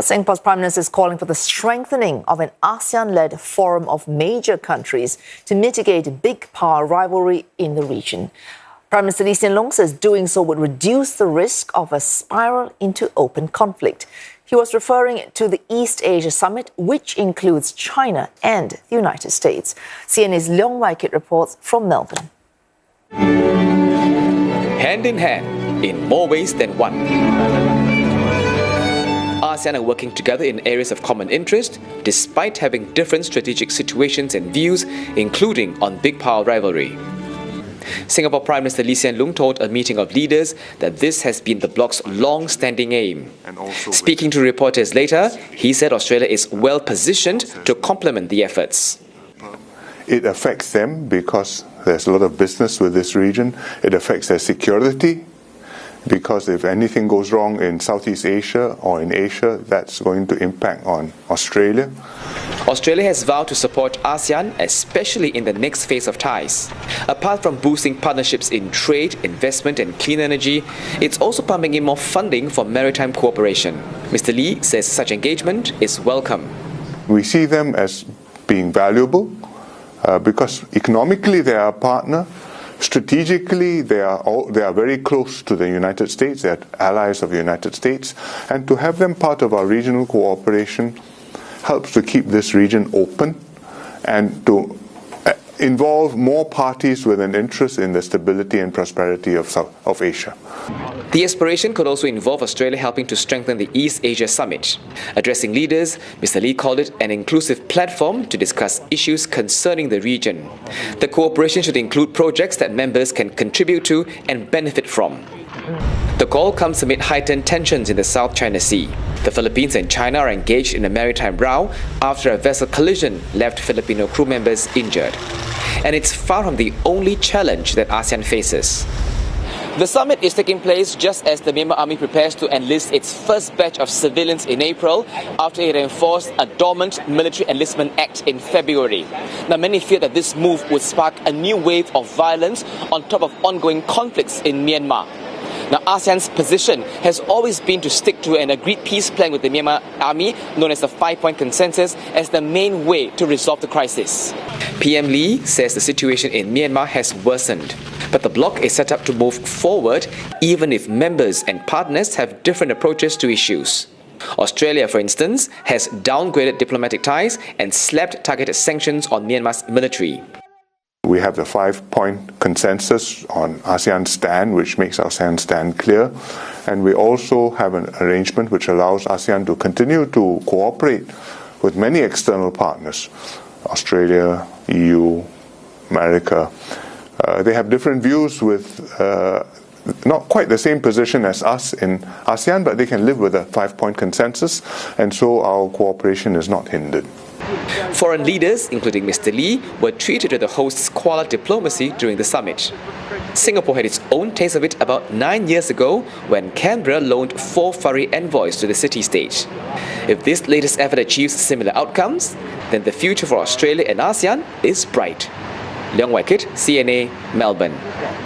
Singapore's Prime Minister is calling for the strengthening of an ASEAN-led forum of major countries to mitigate big power rivalry in the region. Prime Minister Lee Hsien says doing so would reduce the risk of a spiral into open conflict. He was referring to the East Asia Summit, which includes China and the United States. CNA's Leong Wai Kit reports from Melbourne. Hand in hand, in more ways than one. ASEAN are working together in areas of common interest, despite having different strategic situations and views, including on big power rivalry. Singapore Prime Minister Lee Hsien told a meeting of leaders that this has been the bloc's long-standing aim. Speaking to reporters later, he said Australia is well positioned to complement the efforts. It affects them because there's a lot of business with this region. It affects their security because if anything goes wrong in Southeast Asia or in Asia, that's going to impact on Australia. Australia has vowed to support ASEAN, especially in the next phase of ties. Apart from boosting partnerships in trade, investment and clean energy, it's also pumping in more funding for maritime cooperation. Mr. Lee says such engagement is welcome. We see them as being valuable because economically they are a partner. Strategically, they are very close to the United States. They are allies of the United States. And to have them part of our regional cooperation helps to keep this region open and to involve more parties with an interest in the stability and prosperity of Asia. The aspiration could also involve Australia helping to strengthen the East Asia Summit. Addressing leaders, Mr. Lee called it an inclusive platform to discuss issues concerning the region. The cooperation should include projects that members can contribute to and benefit from. The call comes amid heightened tensions in the South China Sea. The Philippines and China are engaged in a maritime row after a vessel collision left Filipino crew members injured. And it's far from the only challenge that ASEAN faces. The summit is taking place just as the Myanmar army prepares to enlist its first batch of civilians in April after it enforced a dormant military enlistment act in February. Now, many fear that this move would spark a new wave of violence on top of ongoing conflicts in Myanmar. Now, ASEAN's position has always been to stick to an agreed peace plan with the Myanmar army, known as the 5-point consensus, as the main way to resolve the crisis. PM Lee says the situation in Myanmar has worsened, but the bloc is set up to move forward even if members and partners have different approaches to issues. Australia, for instance, has downgraded diplomatic ties and slapped targeted sanctions on Myanmar's military. We have the 5-point consensus on ASEAN stand, which makes ASEAN stand clear. And we also have an arrangement which allows ASEAN to continue to cooperate with many external partners, Australia, EU, America. They have different views with not quite the same position as us in ASEAN, but they can live with a 5-point consensus, and so our cooperation is not hindered. Foreign leaders, including Mr. Lee, were treated to the host's koala diplomacy during the summit. Singapore had its own taste of it about 9 years ago when Canberra loaned 4 furry envoys to the city-state. If this latest effort achieves similar outcomes, then the future for Australia and ASEAN is bright. Leong Wai Kit, CNA, Melbourne.